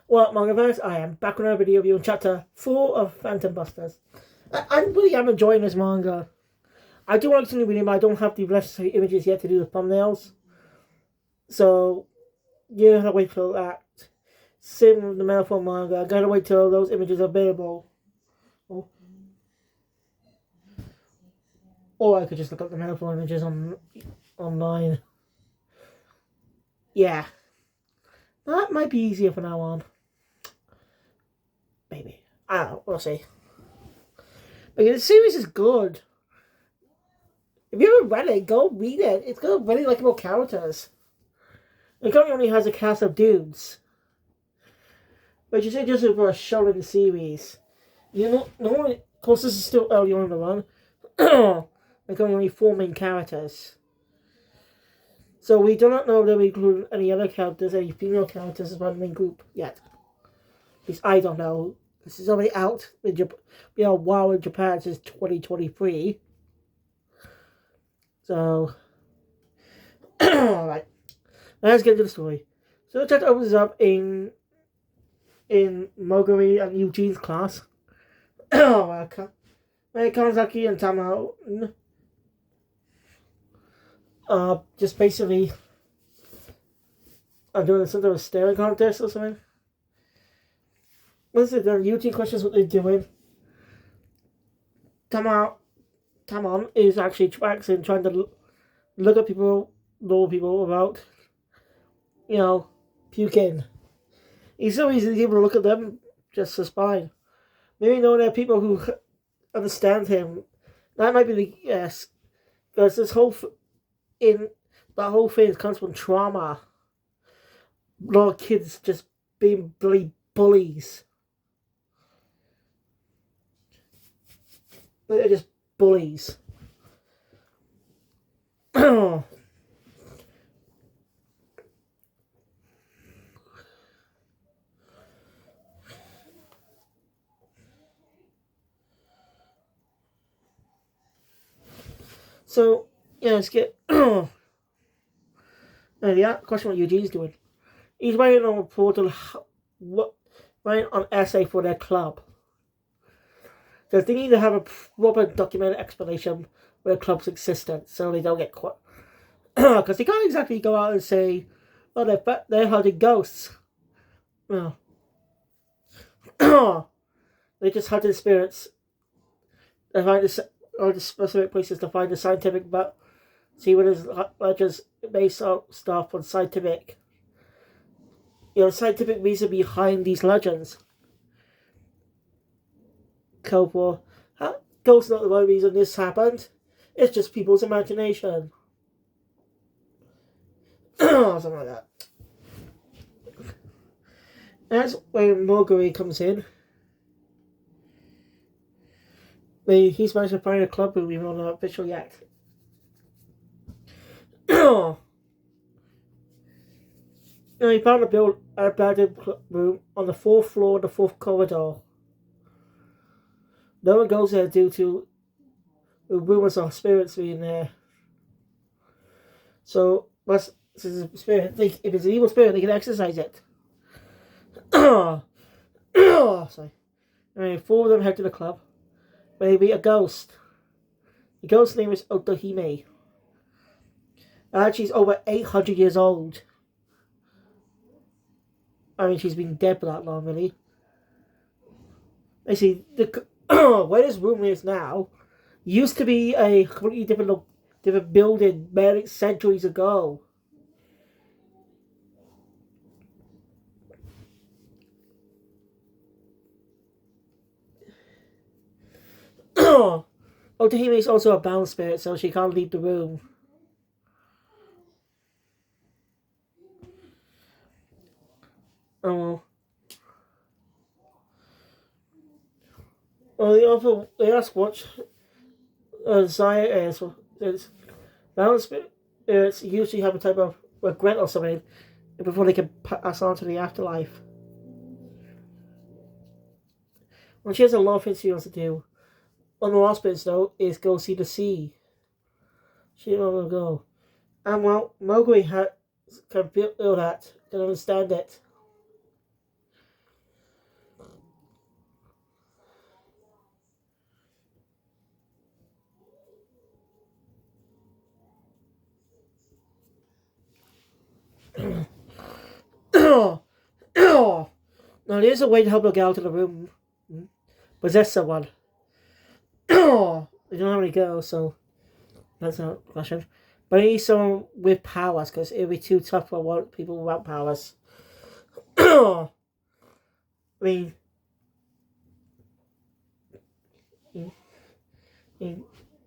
Well, manga fans, I am back with another video review on chapter 4 of Phantom Busters. I really am enjoying this manga. I do want to continue reading, but I don't have the necessary images yet to do the thumbnails. So, you have to wait for that. Same with the Metaphor manga. I gotta wait till those images are available. Or I could just look up the Metaphor images online. Yeah. That might be easier from now on. Maybe. I don't know. We'll see. But the series is good. If you haven't read it, go read it. It's got really likable characters. It currently only has a cast of dudes. But you say just for a show in the series. You know, normally, of course, this is still early on in the run. They're only 4 main characters. So we do not know if they'll include any other characters, any female characters as part of the main group yet. At least I don't know. This is already out in Japan. While in Japan since 2023. So, alright. Let's get into the story. So the chapter opens up in Moguri and Eugene's class. Where Kanzaki and Tamao just basically are doing some sort of staring contest or something. What is it? Eugene questions what they're doing. Tamon is actually practicing trying to look at people, know people about, puking. He's so easily able to look at them just as fine. Maybe knowing there are people who understand him. That might be the yes. Because that whole thing comes from trauma. A lot of kids just being bloody bullies. They're just bullies. So, let's get... the question what Eugene's doing. He's writing on a portal, writing an essay for their club. Because they need to have a proper documented explanation for the club's existence, so they don't get caught. Because they can't exactly go out and say, "Oh, they're hunting ghosts." No. They're just hunting spirits. They find the specific places to find the scientific, but see what is legends based on stuff on scientific. Scientific reason behind these legends. Cold War. Ghosts not the one reason this happened. It's just people's imagination. Something like that. That's when Moguri comes in. He's managed to find a club room even though not official yet. He found a abandoned room on the 4th floor of the 4th corridor. No one goes there due to rumors of spirits being there. So, if it's an evil spirit, they can exorcise it. Sorry. 4 of them head to the club. Maybe a ghost. The ghost's name is Otohime. She's over 800 years old. She's been dead for that long, really. Where this room is now used to be a completely different building many centuries ago. Otohime is also a bound spirit, so she can't leave the room. Well, they ask what desire is. It's bound spirits usually have a type of regret or something before they can pass on to the afterlife. Well, she has a lot of things she wants to do. One of the last bits, though, is go see the sea. She will go. And well, Mowgli can feel that Don't understand it. Now there's a way to help her get out of the room. Possess someone. They don't have any girls, so that's not a question. But I need someone with powers, because it would be too tough for people without powers. I mean,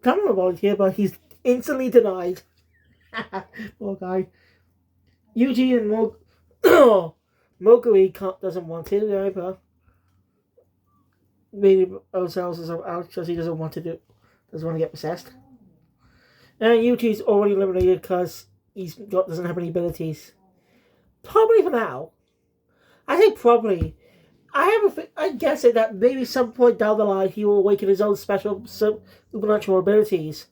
come on, volunteer, but he's instantly denied. Poor guy. Eugene and Moguri doesn't want to either. Maybe ourselves is out because he doesn't want to doesn't want to get possessed. And Yuji's already eliminated because doesn't have any abilities. Probably for now. I think probably. I guess it that maybe some point down the line he will awaken his own special supernatural abilities.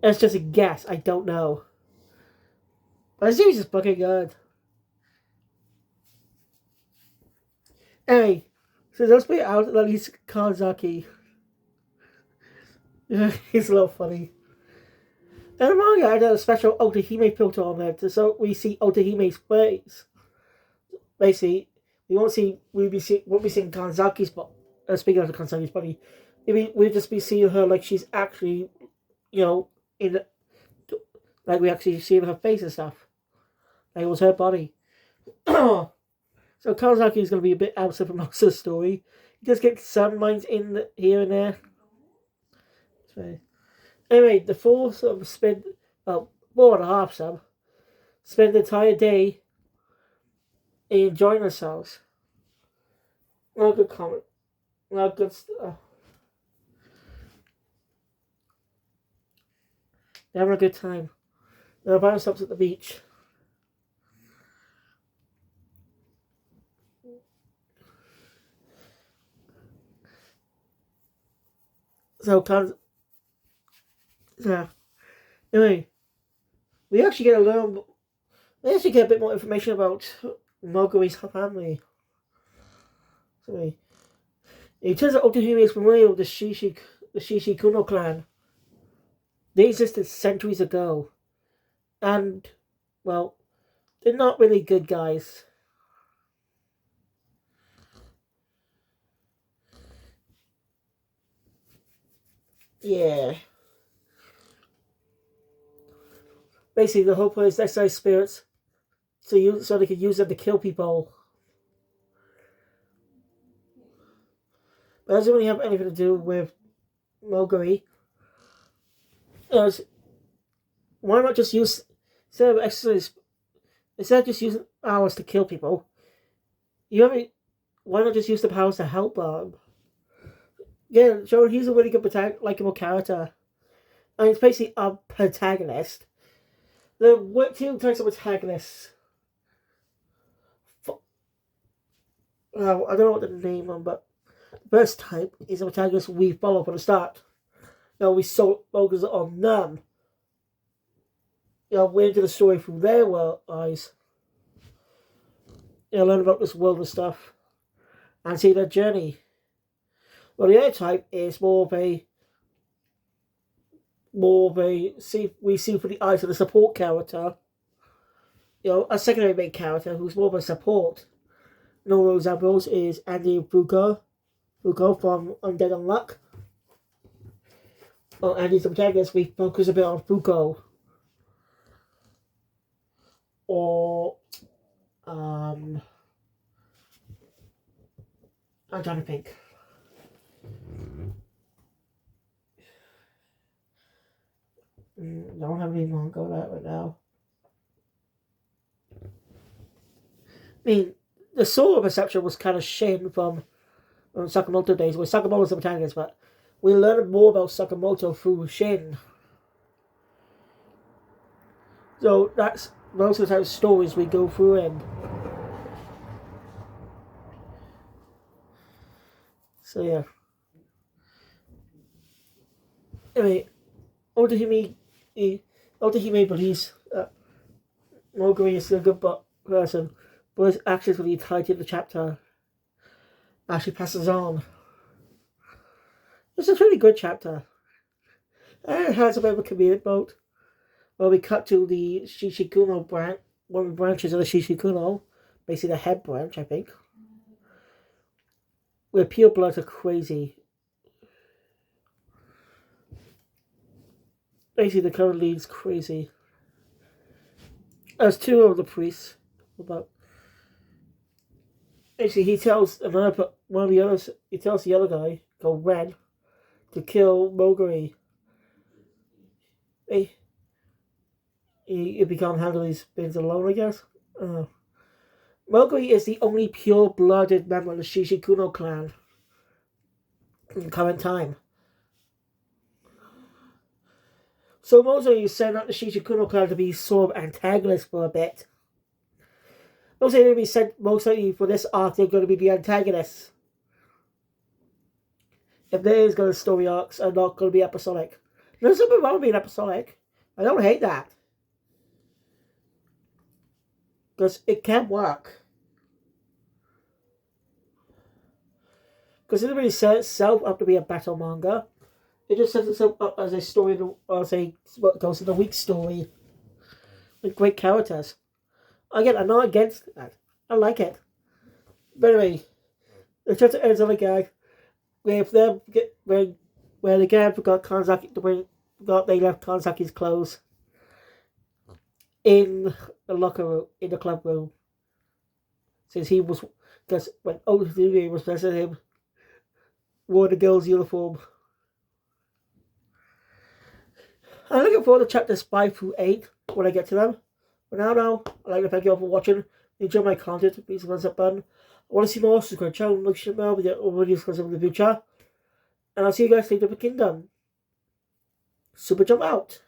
That's just a guess. I don't know. But the series is fucking good. Anyway, so let's be out at least Kanzaki. He's a little funny. And the manga had a special Otahime filter on there, so we see Otahime's face. Basically, we won't be seeing Kanzaki's body. Speaking of Kanzaki's body, we'll just be seeing her like she's actually, like we actually see her face and stuff. Like it was her body. So Kanzaki is going to be a bit absent from most of the story. He just gets some lines in here and there. So, anyway, the four sort of spend, 4.5 some, spend the entire day enjoying themselves. Not a good comment. Not good stuff. They're having a good time. They're buying themselves at the beach. So, yeah. Anyway, we actually get a bit more information about Moguri's family. So, it turns out Otahime is familiar with the Shishikuno clan. They existed centuries ago. And, well, they're not really good guys. Yeah. Basically, the whole point is exercise spirits so they can use them to kill people. But it doesn't really have anything to do with Moguri. Why not just use instead of just using powers to kill people? Why not just use the powers to help them? Yeah, so he's a really good likable character, and he's basically a protagonist. There were two types of protagonists. I don't know what to name them, but the first type is a protagonist we follow from the start. We focus on them. We're into the story through their eyes. Learn about this world and stuff, and see their journey. Well, the other type is more of a we see through the eyes of the support character. A secondary main character who's more of a support. No examples is Andy Fuko from Undead Unluck. Well, Andy's the protagonist. We focus a bit on Fuko. Or I'm trying to think. Don't have any manga that right now. I mean, the Sora perception was kind of Shin from Sakamoto days, where Sakamoto was the protagonist, but we learned more about Sakamoto through Shin. So that's most of the type of stories we go through in. So yeah. Anyway, Otahime believes Moguri is still a good person, but his actions when he tied in the chapter actually passes on. It's a really good chapter. And it has a bit of a comedic note. Well, we cut to the Shishikuno branch, one of the branches of the Shishikuno, basically the head branch, I think. Where pure bloods are crazy. Basically, the current lead's crazy. As two of the priests, about actually, he tells one of the others. He tells the other guy, called Ren, to kill Moguri. If he can't handle these things alone, I guess. Moguri is the only pure-blooded member of the Shishikuno clan in the current time. So Moguri sent out the Shishikuno clan to be sort of antagonist for a bit. Those are going to be sent most likely for this arc. They're going to be the antagonists. If there is going to story arcs, are not going to be episodic. There's nothing wrong with being episodic. I don't hate that. Because it can work. Because it doesn't really set itself up to be a battle manga. It just sets itself up as a story, as a what goes in the week story. With great characters. Again, I'm not against that. I like it. But anyway, the chapter ends on a gag. Where the gang forgot Kanzaki they left Kanzaki's clothes in the locker room, in the club room. Since he was, because when Otsumi was presenting him, wore the girl's uniform. I'm looking forward to chapters 5 through 8 when I get to them. But now, I'd like to thank you all for watching. Enjoy my content. Please press that button. I want to see more. Subscribe to the channel. Like, share, with your videos in the future. And I'll see you guys later for Kingdom. Super Jump out.